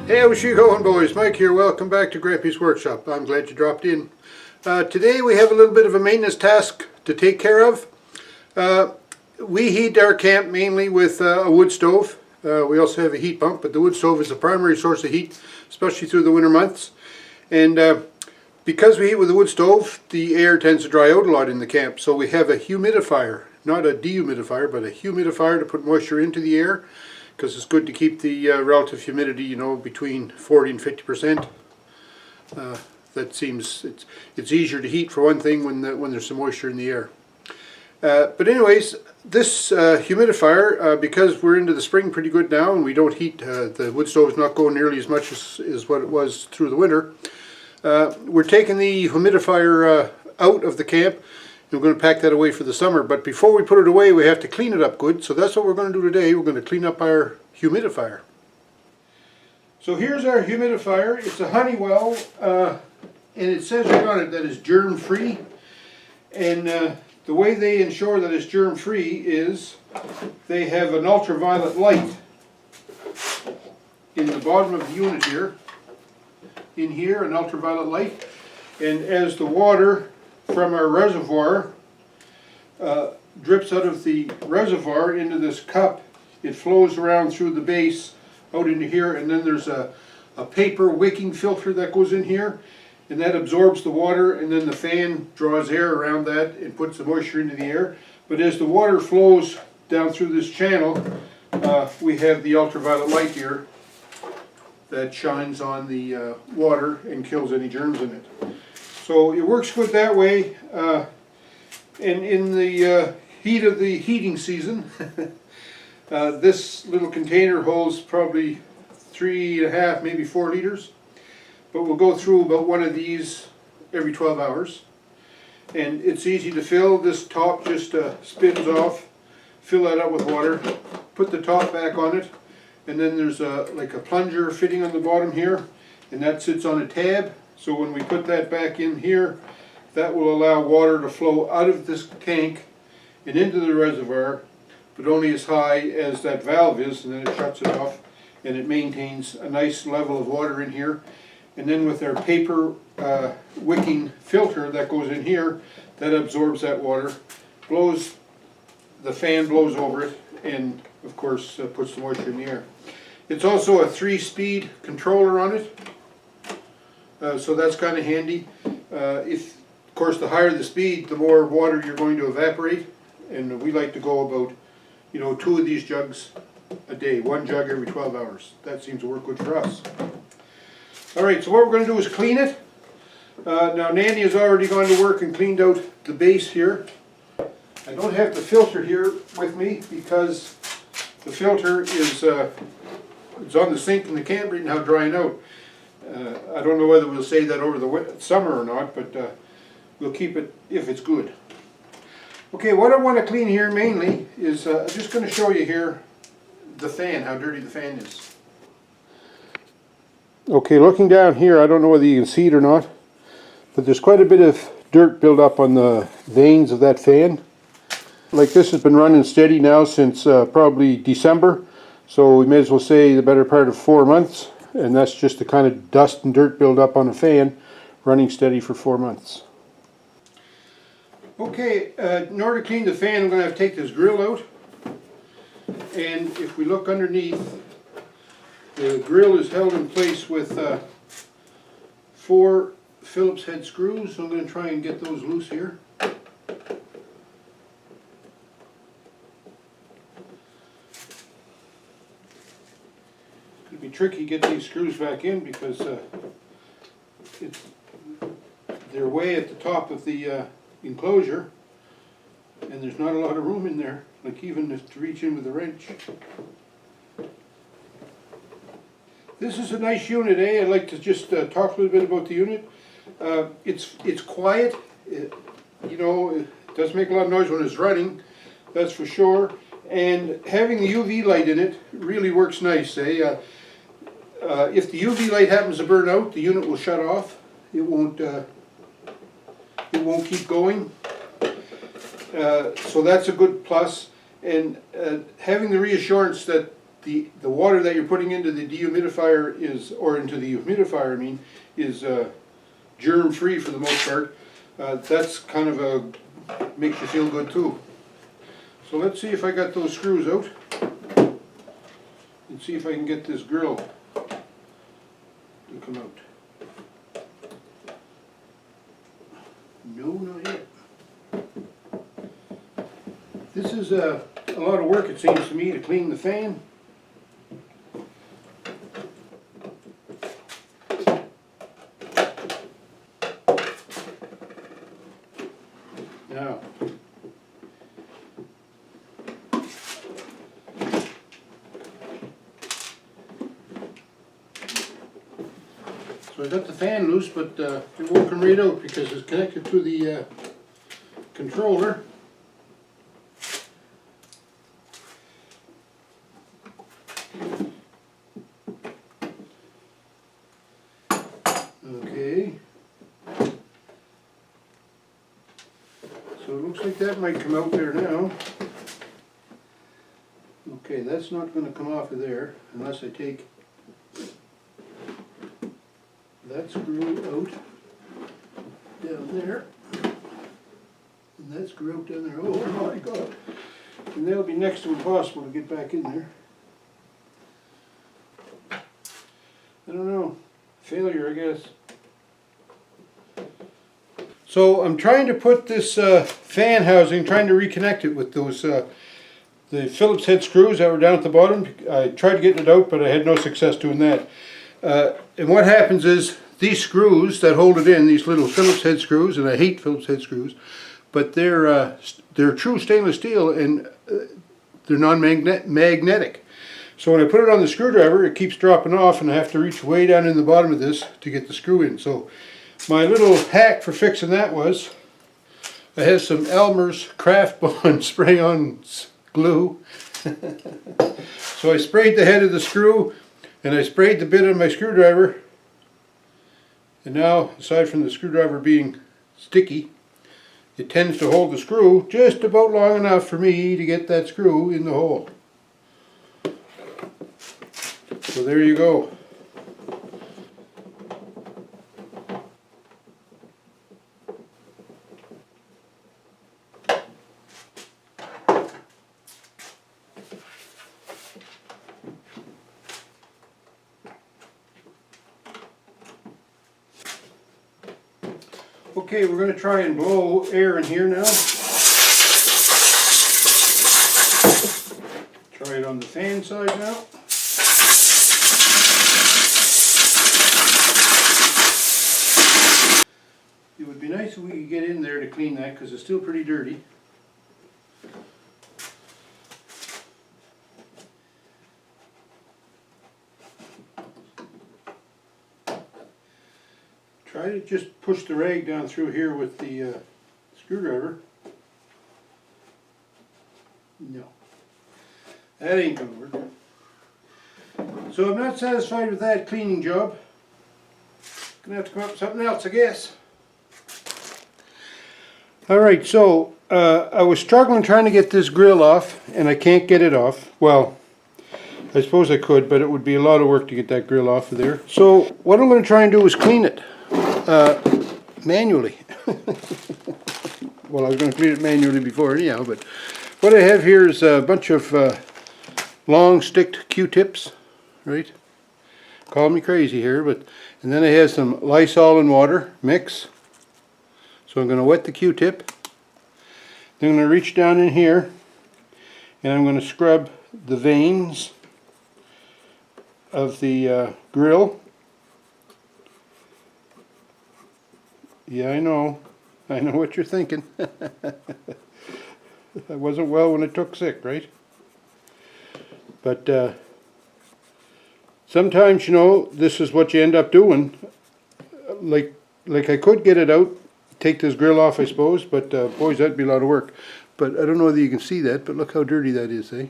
Hey, how's you going, boys? Mike here. Welcome back to Grampy's Workshop. I'm glad you dropped in. Today we have a little bit of a maintenance task to take care of. We heat our camp mainly with a wood stove. We also have a heat pump, but the wood stove is the primary source of heat, especially through the winter months. And because we heat with a wood stove, the air tends to dry out a lot in the camp. So we have a humidifier, not a dehumidifier, but a humidifier to put moisture into the air, because it's good to keep the relative humidity, you know, between 40 and 50%. That seems it's easier to heat for one thing when there's some moisture in the air. But anyways, this humidifier, because we're into the spring pretty good now and we don't heat, the wood stove is not going nearly as much as what it was through the winter. We're taking the humidifier out of the camp. We're going to pack that away for the summer, but before we put it away we have to clean it up good, so that's what we're going to do today. We're going to clean up our humidifier. So here's our humidifier. It's a Honeywell, and it says right on it that it's germ-free, and the way they ensure that it's germ-free is they have an ultraviolet light in the bottom of the unit here. In here, an ultraviolet light, and as the water from our reservoir drips out of the reservoir into this cup, it flows around through the base out into here, and then there's a paper wicking filter that goes in here, and that absorbs the water, and then the fan draws air around that and puts the moisture into the air. But as the water flows down through this channel, we have the ultraviolet light here that shines on the water and kills any germs in it. So it works good that way, and in the heat of the heating season, this little container holds probably 3.5, maybe 4 liters, but we'll go through about one of these every 12 hours. And it's easy to fill. This top just spins off, fill that up with water, put the top back on it, and then there's like a plunger fitting on the bottom here, and that sits on a tab. So when we put that back in here, that will allow water to flow out of this tank and into the reservoir, but only as high as that valve is, and then it shuts it off, and it maintains a nice level of water in here. And then with our paper wicking filter that goes in here, that absorbs that water, the fan blows over it, and of course puts the moisture in the air. It's also a 3-speed controller on it. So that's kind of handy. Of course, the higher the speed, the more water you're going to evaporate, and we like to go about, 2 of these jugs a day, 1 jug every 12 hours. That seems to work good for us. All right, so what we're going to do is clean it. Now, Nannie has already gone to work and cleaned out the base here. I don't have the filter here with me because the filter is it's on the sink in the camp right now, drying out. I don't know whether we'll save that over the summer or not, but we'll keep it if it's good. Okay, what I want to clean here mainly is, I'm just going to show you here the fan, how dirty the fan is. Okay, looking down here, I don't know whether you can see it or not, but there's quite a bit of dirt built up on the vanes of that fan. Like, this has been running steady now since probably December, so we may as well say the better part of 4 months. And that's just the kind of dust and dirt build up on a fan running steady for 4 months. Okay, in order to clean the fan, I'm going to have to take this grill out. And if we look underneath, the grill is held in place with 4 Phillips head screws. So I'm going to try and get those loose here. It'd be tricky getting these screws back in because they're way at the top of the enclosure, and there's not a lot of room in there, like even to reach in with a wrench. This is a nice unit, eh? I'd like to just talk a little bit about the unit. It's quiet. It does make a lot of noise when it's running, that's for sure. And having the UV light in it really works nice, eh? If the UV light happens to burn out, the unit will shut off. It won't keep going. So that's a good plus. And having the reassurance that the water that you're putting into the dehumidifier is, or into the humidifier I mean, is germ free for the most part. That's kind of makes you feel good too. So let's see if I got those screws out and see if I can get this grill to come out. No, not yet. This is a lot of work, it seems to me, to clean the fan. Now, so I got the fan loose, but it won't come right out because it's connected to the controller. Okay. So it looks like that might come out there now. Okay, that's not going to come off of there unless I take that screw out down there, and that screw out down there. Oh my God! And that'll be next to impossible to get back in there. I don't know. Failure, I guess. So I'm trying to put this fan housing, trying to reconnect it with those the Phillips head screws that were down at the bottom. I tried getting it out, but I had no success doing that. And what happens is these screws that hold it in, these little Phillips head screws, and I hate Phillips head screws, but they're true stainless steel and they're non-magnetic. So when I put it on the screwdriver, it keeps dropping off, and I have to reach way down in the bottom of this to get the screw in. So my little hack for fixing that was I have some Elmer's Craft Bond spray-on glue. So I sprayed the head of the screw, and I sprayed the bit on my screwdriver, and now, aside from the screwdriver being sticky, it tends to hold the screw just about long enough for me to get that screw in the hole. So there you go. Okay, we're going to try and blow air in here now. Try it on the fan side now. It would be nice if we could get in there to clean that because it's still pretty dirty. Try to just push the rag down through here with the screwdriver. No, that ain't gonna work. So I'm not satisfied with that cleaning job. Gonna have to come up with something else, I guess. Alright, so I was struggling trying to get this grill off, and I can't get it off. Well, I suppose I could, but it would be a lot of work to get that grill off of there. So what I'm going to try and do is clean it manually. Well, I was going to clean it manually before anyhow, but what I have here is a bunch of long sticked Q-tips, right? Call me crazy here, but and then I have some Lysol and water mix. So I'm going to wet the Q-tip. Then I'm going to reach down in here and I'm going to scrub the veins of the grill. Yeah, I know what you're thinking. I wasn't well when I took sick, right? But sometimes, you know, this is what you end up doing. Like I could get it out, take this grill off, I suppose, but boys, that'd be a lot of work. But I don't know whether you can see that, but look how dirty that is, eh?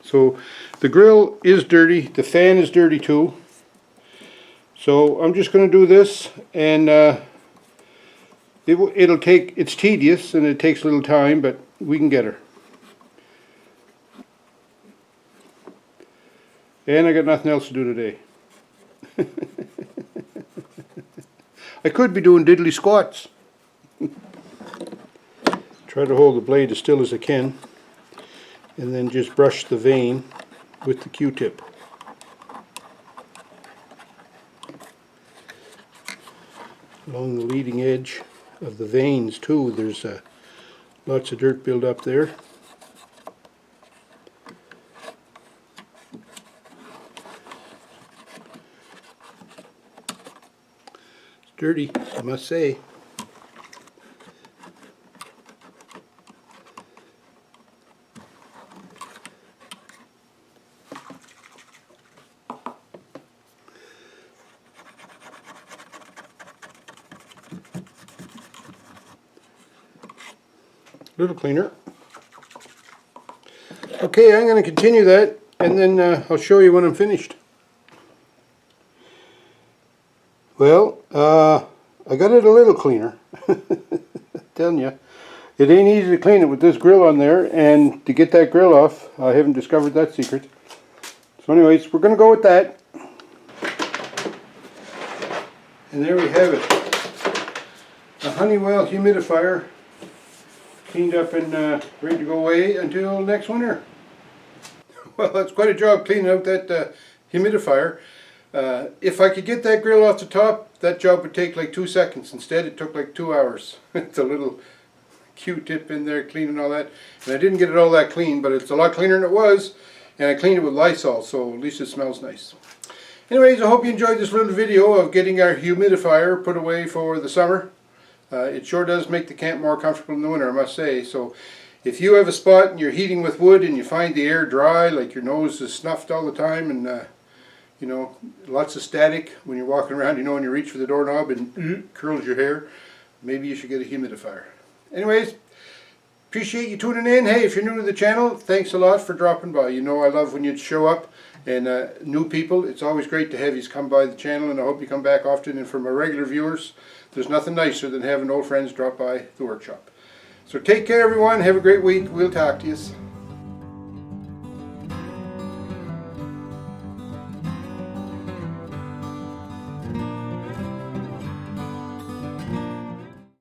So the grill is dirty, the fan is dirty too. So I'm just going to do this, and it'll take, it's tedious and it takes a little time, but we can get her. And I got nothing else to do today. I could be doing diddly squats. Try to hold the blade as still as I can, and then just brush the vein with the Q-tip. Along the leading edge of the veins too, there's lots of dirt build up there. It's dirty, I must say. Little cleaner. Okay, I'm going to continue that, and then I'll show you when I'm finished. Well, I got it a little cleaner. I'm telling you, it ain't easy to clean it with this grill on there, and to get that grill off, I haven't discovered that secret. So anyways, we're going to go with that. And there we have it. A Honeywell humidifier. Cleaned up and ready to go away until next winter. Well, that's quite a job cleaning out that humidifier. If I could get that grill off the top, that job would take like 2 seconds. Instead, it took like 2 hours. It's a little Q-tip in there cleaning all that. And I didn't get it all that clean, but it's a lot cleaner than it was. And I cleaned it with Lysol, so at least it smells nice. Anyways, I hope you enjoyed this little video of getting our humidifier put away for the summer. It sure does make the camp more comfortable in the winter, I must say. So if you have a spot and you're heating with wood and you find the air dry, like your nose is snuffed all the time and you know, lots of static when you're walking around, you know, when you reach for the doorknob and curls your hair, maybe you should get a humidifier. Anyways, appreciate you tuning in. Hey, if you're new to the channel, thanks a lot for dropping by. You know I love when you show up, and new people, it's always great to have you come by the channel, and I hope you come back often. And for my regular viewers, there's nothing nicer than having old friends drop by the workshop. So take care, everyone. Have a great week. We'll talk to you.